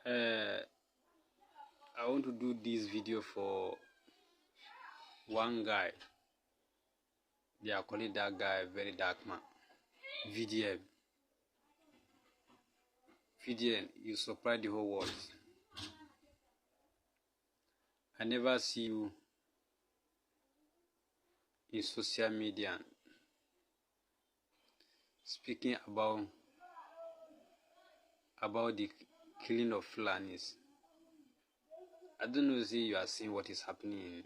I want to do this video for one guy. They are calling that guy very dark man. VDM. VDM, you surprise the whole world. I never see you in social media speaking about the killing of Fulanis. I don't know if you are seeing what is happening in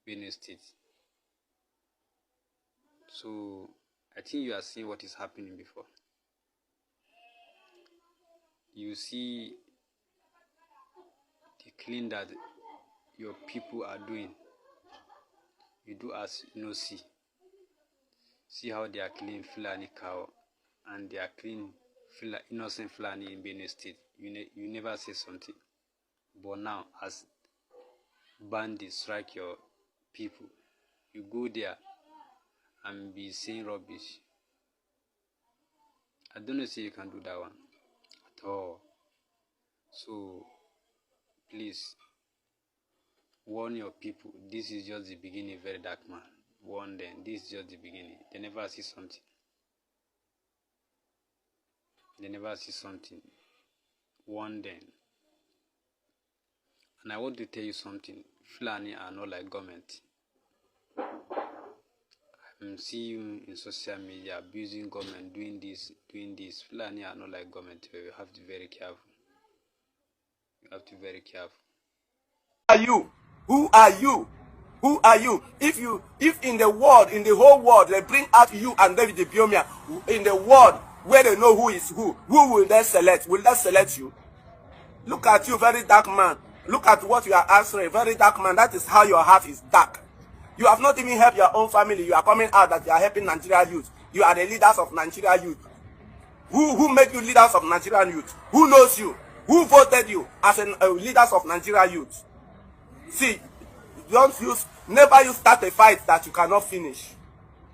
Benue State. So I think you are seeing what is happening before. You see the killing that your people are doing. You do as you know see. See how they are killing Fulani cow and they are killing innocent Fulani in Benue State. You never say something. But now, as bandits strike your people, you go there and be saying rubbish. I don't know if you can do that one at all. So, please, warn your people. This is just the beginning, very dark man. Warn them. This is just the beginning. They never see something. They never see something. Warn them. And I want to tell you something. Fulani are not like government. I'm seeing you in social media abusing government, doing this. Fulani are not like government. You have to be very careful. You have to be very careful. Who are you? Who are you? Who are you? If in the world, in the whole world, they bring out you and David the Biomia in the world where they know who is who will they select? Will they select you? Look at you, very dark man. Look at what you are answering, very dark man. That is how your heart is dark. You have not even helped your own family. You are coming out that you are helping Nigeria youth. You are the leaders of Nigeria youth. Who made you leaders of Nigerian youth? Who knows you? Who voted you as leaders of Nigeria youth? See, never you start a fight that you cannot finish.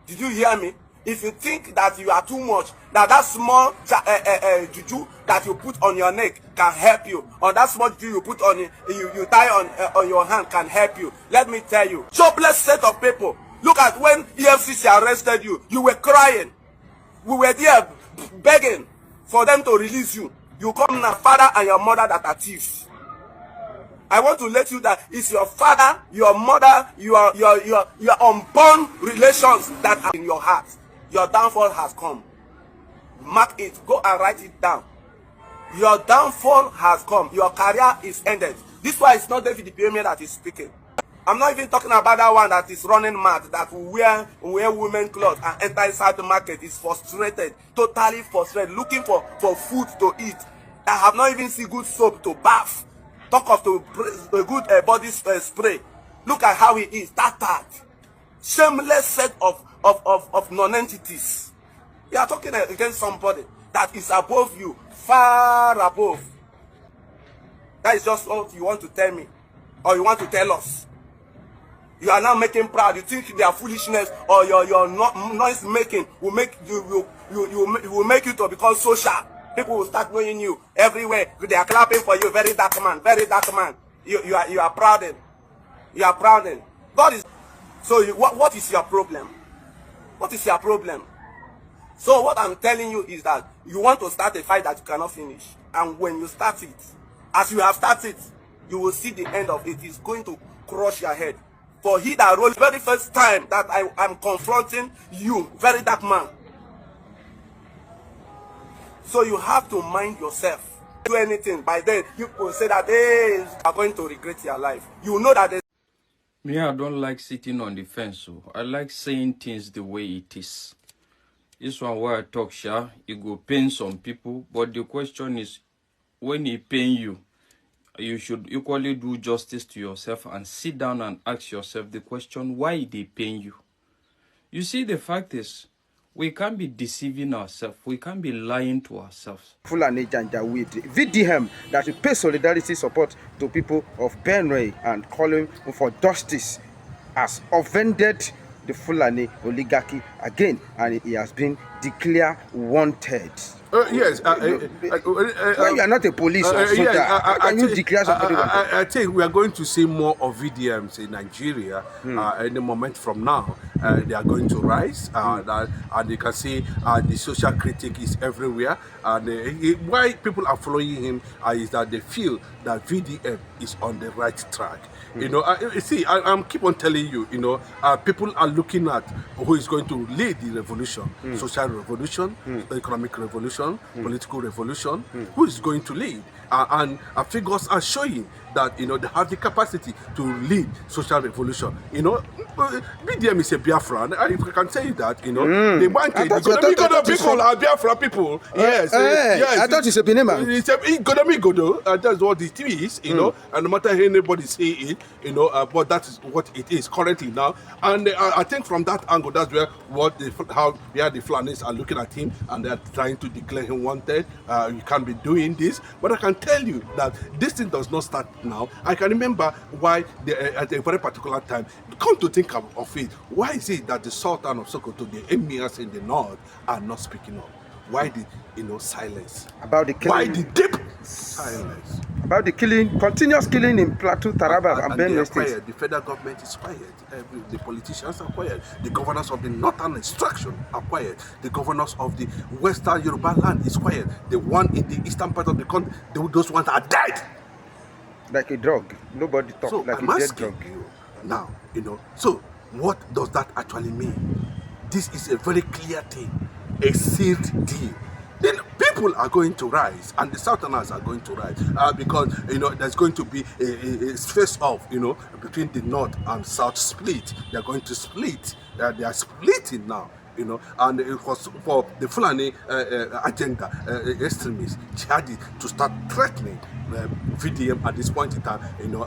Did you hear me? If you think that you are too much, that small juju that you put on your neck can help you, or that small juju you put on you tie on your hand can help you, let me tell you, jobless set of people. Look at when EFCC arrested you, you were crying. We were there begging for them to release you. You come now, father and your mother that are thieves. I want to let you that it's your father, your mother, your unborn relations that are in your heart. Your downfall has come. Mark it. Go and write it down. Your downfall has come. Your career is ended. This one is not David the Biomia that is speaking. I'm not even talking about that one that is running mad, that will wear women clothes and enter inside the market. Is frustrated, totally frustrated, looking for food to eat. I have not even seen good soap to bath. Talk of a good body spray. Look at how he is. That shameless set of non-entities. You are talking against somebody that is above you, far above. That is just what you want to tell me, or you want to tell us. You are now making proud. You think their foolishness or your noise making will make will make you to become social. People will start knowing you everywhere. They are clapping for you. Very dark man. Very dark man. You are proud. You are proud. God is. So what is your problem? What is your problem? So what I'm telling you is that you want to start a fight that you cannot finish. And when you start it, as you have started, you will see the end of it. It's going to crush your head. For he that rose very first time that I'm confronting you, very dark man. So you have to mind yourself. Do anything. By then, you will say that they are going to regret your life. You know that. Me, I don't like sitting on the fence. So I like saying things the way it is. This one where I talk, it go pain some people. But the question is, when it pain you, you should equally do justice to yourself and sit down and ask yourself the question, why they pain you? You see, the fact is, we can't be deceiving ourselves. We can't be lying to ourselves. Fulani with VDM that will pay solidarity support to people of Benue and calling for justice as offended the Fulani oligarchy again, and he has been declared wanted. Yes. When you are not a police officer, how can you declare somebody wanted? I think we are going to see more of VDMs in Nigeria any moment from now. They are going to rise, and you can see the social critic is everywhere. And why people are following him is that they feel that VDM is on the right track. You know, see, I'm keep on telling you, you know, people are looking at who is going to lead the revolution, social revolution, economic revolution, political revolution, who is going to lead. And figures are showing that, you know, they have the capacity to lead social revolution. You know, BDM is a Biafra, and if I can say that, you know, the people are Biafra people. Yes, yes. I thought it's a Benin. It's a that's what it is, you know, and no matter how anybody say it, you know, but that is what it is currently now. And I think from that angle, that's where the Fulanis are looking at him, and they're trying to declare him wanted. You can't be doing this, but I can tell you that this thing does not start now. I can remember why at a very particular time. Come to think of it, why is it that the Sultan of Sokoto, the emirs in the north, are not speaking up? Why the silence? About the killing. Why the deep silence? About the killing, continuous killing in Plateau, Taraba, and Benue State. The federal government is quiet. The politicians are quiet. The governors of the northern extraction are quiet. The governors of the western Yoruba land is quiet. The one in the eastern part of the country, those ones are dead. Like a drug. Nobody talks so like I'm a dead asking drug. you now, you know. So what does that actually mean? This is a very clear thing, a sealed deal. Then people are going to rise, and the Southerners are going to rise because, you know, there's going to be a face-off, you know, between the North and South split. They're going to split. They are splitting now, you know, and it was for the Fulani agenda, extremists, jihadists, to start threatening VDM at this point in time. You know,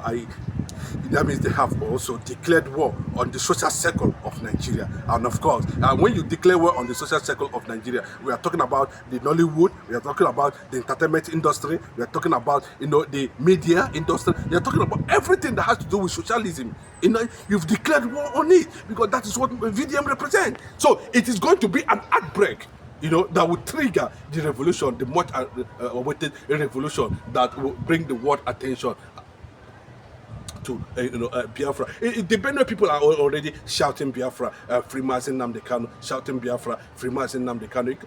that means they have also declared war on the social circle of Nigeria. And of course, when you declare war on the social circle of Nigeria, we are talking about the Nollywood, we are talking about the entertainment industry, we are talking about, you know, the media industry, we are talking about everything that has to do with socialism. You know, you've declared war on it because that is what VDM represents. So it is going to be an outbreak, you know, that will trigger the revolution, the much awaited revolution that will bring the world attention to Biafra. The Benue people are already shouting Biafra, free Mazi Nnamdi Kanu, shouting Biafra, free Mazi Nnamdi Kanu,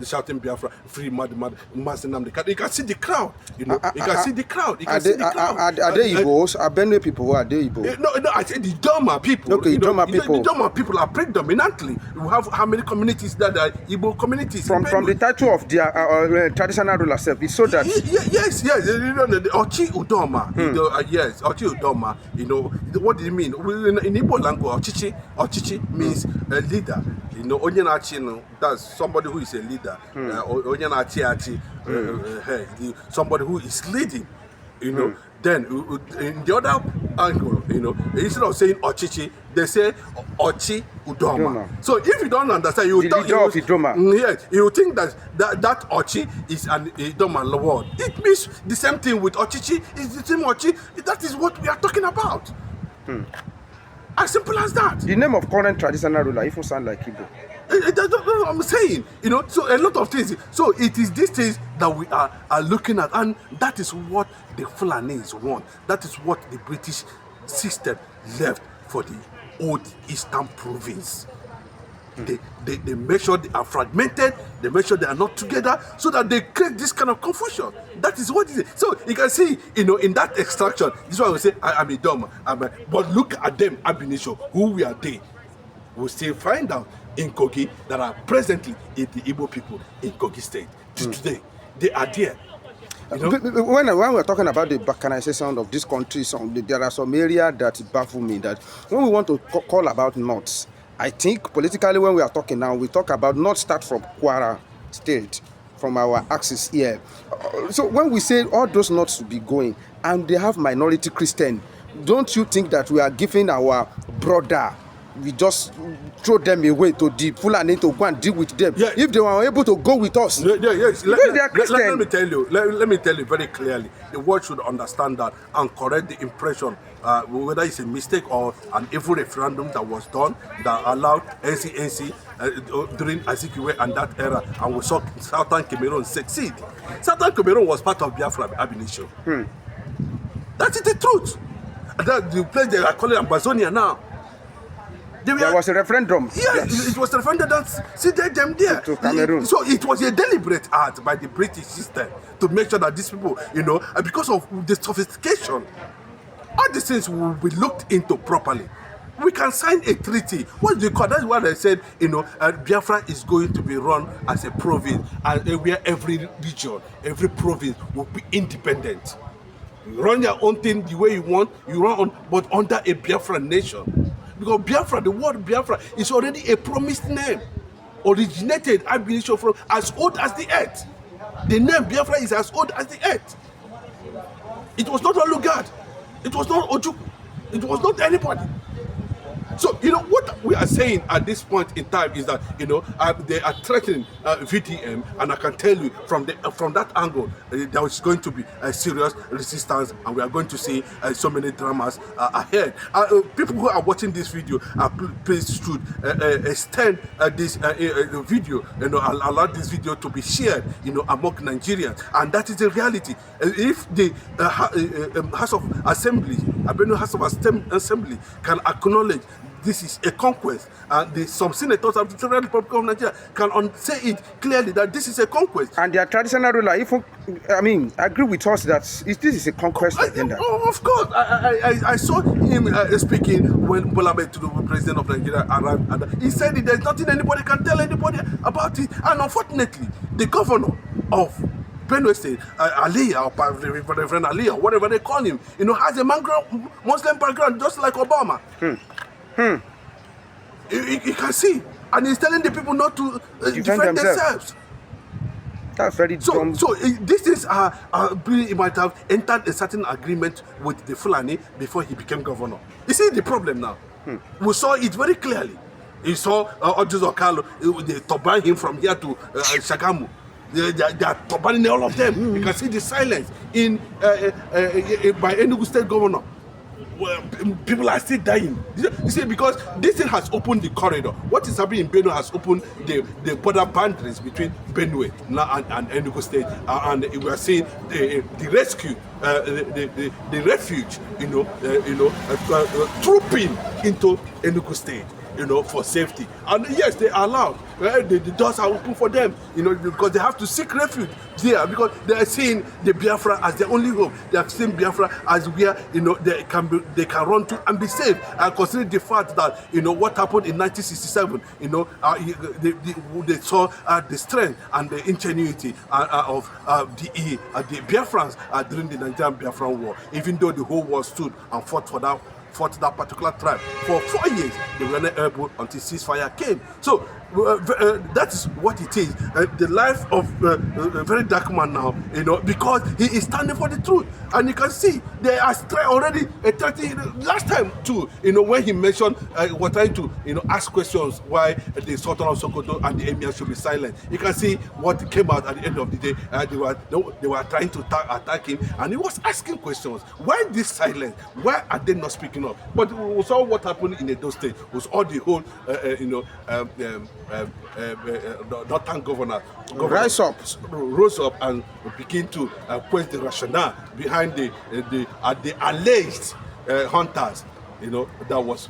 shouting Biafra, free Mazi Nnamdi Kanu. You can see the crowd, you know. You can see the crowd. You can see the crowd. Are they Igbos? Are Benue people? Who are they Igbos? No, I said the Doma people. Okay, Doma people. The Doma people are predominantly. We have how many communities that are Igbo communities? From the title of their traditional ruler self, it's so that. Yes. You know, the Ochi Udoma. Yes. Ochi Udoma, you know, what do you mean? In Igbo language, Ochichi means a leader. You know, Onyenachi, that's somebody who is a leader. Onyenachi, somebody who is leading. You know, then in the other angle, you know, instead of saying Ochichi, they say Ochi Udoma. So if you don't understand, you think that Ochi is an Idoma word. It means the same thing with Ochichi. It's the same Ochi. That is what we are talking about. As simple as that. The name of current traditional ruler even sound like Igbo. That's what I'm saying, you know. So a lot of things. So it is these things that we are looking at, and that is what the Fulanis want. That is what the British system left for the old Eastern province. They make sure they are fragmented, they make sure they are not together, so that they create this kind of confusion. That is what it is. So you can see, you know, in that extraction, this is why we say, I'm a dumb. But look at them, ab initio, who we are they. We'll still find out in Kogi that are presently in the Igbo people in Kogi State. Today, they are there. You know? When we're talking about the balkanization of this country, there are some areas that baffle me. That when we want to call about North, I think politically when we are talking now, we talk about North start from Kwara State, from our axis here. So when we say all those Norths should be going, and they have minority Christian, don't you think that we are giving our brother we just throw them away to the Fulani to go and deal with them. Yeah. If they were able to go with us, yes. Let me tell you. Let me tell you very clearly. The world should understand that and correct the impression, whether it's a mistake or an evil referendum that was done that allowed NCNC during Azikiwe and that era, and we saw Southern Cameroon succeed. Southern Cameroon was part of Biafra agitation. That is the truth. That the place they are calling Amazonia now. There was a referendum. Yes, it was a referendum that seated them there. To Cameroon. So it was a deliberate act by the British system to make sure that these people, because of the sophistication, all these things will be looked into properly. We can sign a treaty. What do you call? That's what I said. Biafra is going to be run as a province, and where every region, every province will be independent. You run your own thing the way you want. You run on, but under a Biafra nation. Because Biafra, the word Biafra is already a promised name. Originated, I believe, from as old as the earth. The name Biafra is as old as the earth. It was not Olugad. It was not Ojuk. It was not anybody. So, what we are saying at this point in time is that, they are threatening VDM, and I can tell you from that angle, there is going to be a serious resistance, and we are going to see so many dramas ahead. People who are watching this video, please should extend this video, allow this video to be shared, among Nigerians, and that is the reality. If the House of Assembly, Benue House of Assembly can acknowledge this is a conquest, and some senators of the Federal Republic of Nigeria can say it clearly that this is a conquest. And their traditional ruler, agree with us that this is a conquest agenda. Of course, I saw him speaking when Bola Tinubu, the president of Nigeria, arrived, and he said there's nothing anybody can tell anybody about it. And unfortunately, the governor of Benue State, Aliyah, or Reverend Aliyah, whatever they call him, has a Muslim background just like Obama. You can see, and he's telling the people not to defend themselves. That's very dumb. So this is he might have entered a certain agreement with the Fulani before he became governor. You see the problem now. We saw it very clearly. You saw Ojuzo Okalo, they turban him from here to Shagamu. They are turbaning all of them. You can see the silence by Enugu State governor. Well, people are still dying. You see, because this thing has opened the corridor. What is happening in Benue has opened the border boundaries between Benue and Enugu State, and we are seeing the rescue, the refuge, trooping into Enugu State, for safety. And yes, they are allowed. The doors are open for them, because they have to seek refuge there, because they are seeing the Biafra as their only hope. They have seen Biafra as where they can run to and be safe. And considering the fact that what happened in 1967, they saw the strength and the ingenuity of the Biafrans during the Nigerian Biafran War. Even though the whole world stood and fought that particular tribe for 4 years, they were not able until ceasefire came. So that is what it is. The life of a very dark man now, because he is standing for the truth, and you can see they are already 30. Last time too, when he mentioned we're trying to ask questions why the Sultan of Sokoto and the Emir should be silent. You can see what came out at the end of the day. They were trying to attack him, and he was asking questions. Why this silence? Why are they not speaking up? But we saw what happened in Edo State. Was all the whole Northern governor rose up and begin to question the rationale behind the alleged hunters, that was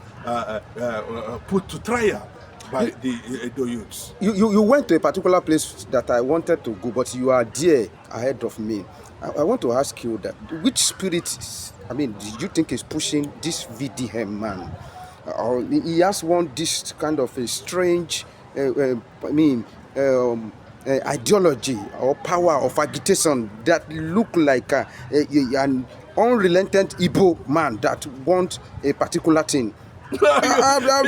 put to trial by the Edo youths. You went to a particular place that I wanted to go, but you are there ahead of me. I want to ask you that which spirit, do you think is pushing this VDM man? Or he has this kind of a strange, ideology or power of agitation that look like an unrelenting Igbo man that wants a particular thing. But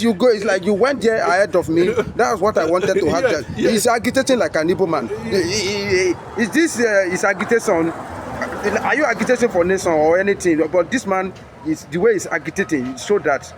you go, it's like you went there ahead of me. That's what I wanted to have. He's agitating like an Igbo man. Is this his agitation? Are you agitating for nation or anything? But this man, is the way he's agitating, so that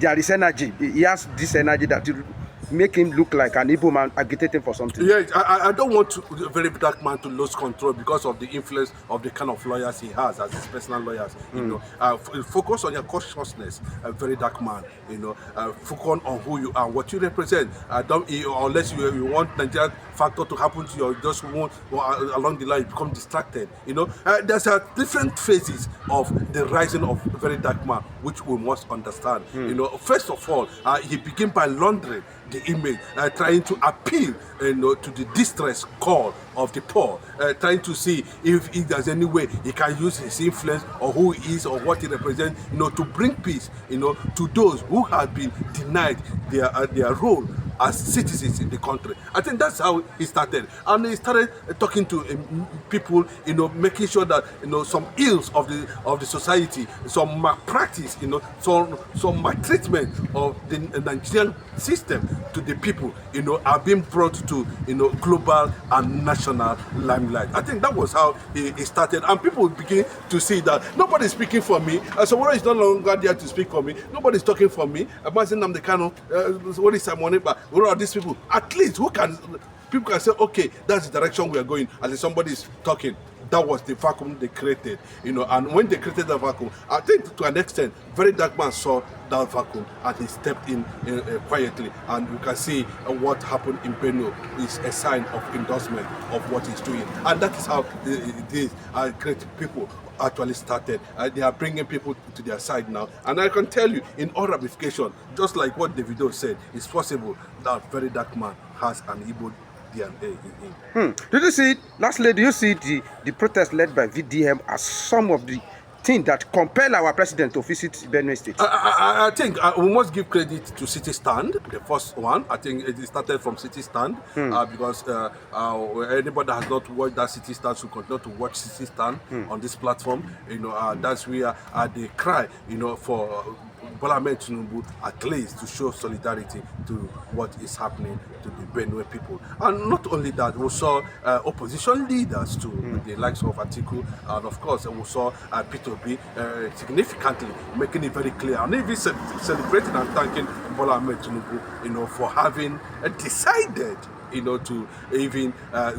there is energy. He has this energy that will make him look like an Igbo man agitating for something. Yeah, I don't want a very dark man to lose control because of the influence of the kind of lawyers he has as his personal lawyers. You know, focus on your consciousness, a very dark man. You know, focus on who you are, what you represent. Don't unless you want Nigerian factor to happen to you, just won't along the line become distracted. You know, there's different phases of the rising of a very dark man, which we must understand. You know, first of all, he began by laundering the image, trying to appeal, you know, to the distress call of the poor, trying to see if there's any way he can use his influence or who he is or what he represents, you know, to bring peace, you know, to those who have been denied their role as citizens in the country. I think that's how he started, and he started talking to people, you know, making sure that, you know, some ills of the society, some malpractice, you know, some maltreatment of the Nigerian system to the people, you know, are being brought to, you know, global and national limelight. I think that was how he started, and people begin to see that nobody's speaking for me. Someone is no longer there to speak for me. Nobody's talking for me. Imagine I'm the kind of what is Simone, but what are these people? At least people can say, okay, that's the direction we are going. As somebody is talking, that was the vacuum they created, you know. And when they created the vacuum, I think to an extent, very dark man saw that vacuum and he stepped in quietly. And you can see what happened in Benue is a sign of endorsement of what he's doing. And that is how these great people actually started. They are bringing people to their side now, and I can tell you, in all ramifications, just like what Davido said, it's possible that very dark man has an Igbo DNA in him. Did you see, lastly, do you see the protest led by VDM as some of the things that compel our president to visit Benue State? I think we must give credit to City Stand, the first one. I think it started from City Stand because anybody that has not watched that City Stand should continue to watch City Stand on this platform. You know, that's where they cry, you know, for Bola Ahmed Tinubu, at least to show solidarity to what is happening to the Benue people. And not only that, we saw opposition leaders too, the likes of Atiku, and of course we saw P2B significantly making it very clear, and even celebrating and thanking Bola Ahmed Tinubu, you know, for having decided, you know, to even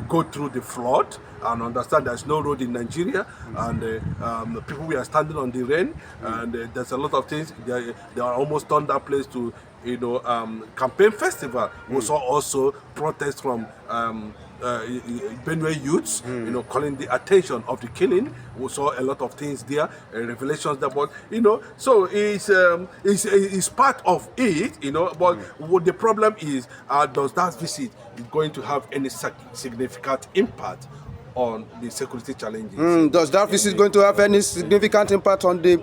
go through the flood and understand there's no road in Nigeria, and the people we are standing on the rain, and there's a lot of things. They are almost turned that place to, you know, campaign festival. We saw also protests from Benue youths, you know, calling the attention of the killing. We saw a lot of things there, revelations that, but, you know, so it's part of it, you know. But what the problem is, does that visit going to have any significant impact on the security challenges? Does that visit going to have any significant impact on the,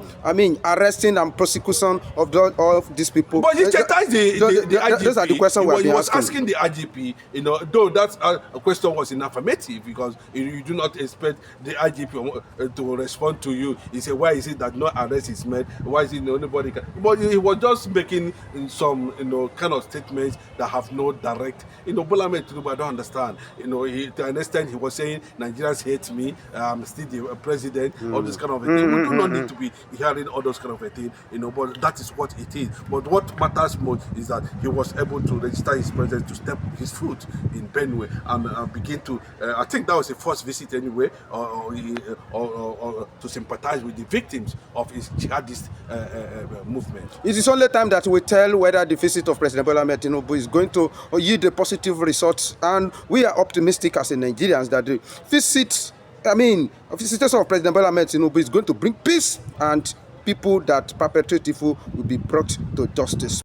arresting and prosecution of these people? But he chastised the IGP. Those are the questions he was asking the IGP, you know, though that question was in affirmative, because you do not expect the IGP to respond to you. He said, why is it that no arrest is made? Why is it nobody can? But he was just making some, you know, kind of statements that have no direct, you know. Bola Ahmed Tinubu, I don't understand. You know, to an extent, he was saying, Nigerians hate me, I'm still the president, all this kind of a thing. We do not need to be hearing all those kind of a thing, you know, but that is what it is. But what matters most is that he was able to register his presence, to step his foot in Benue and begin to, I think that was the first visit anyway, or to sympathize with the victims of his jihadist movement. It is only time that we tell whether the visit of President Bola Ahmed Tinubu is going to yield a positive result, and we are optimistic as Nigerians that the visitation of President Bola Ahmed Tinubu is going to bring peace, and people that perpetrate evil will be brought to justice.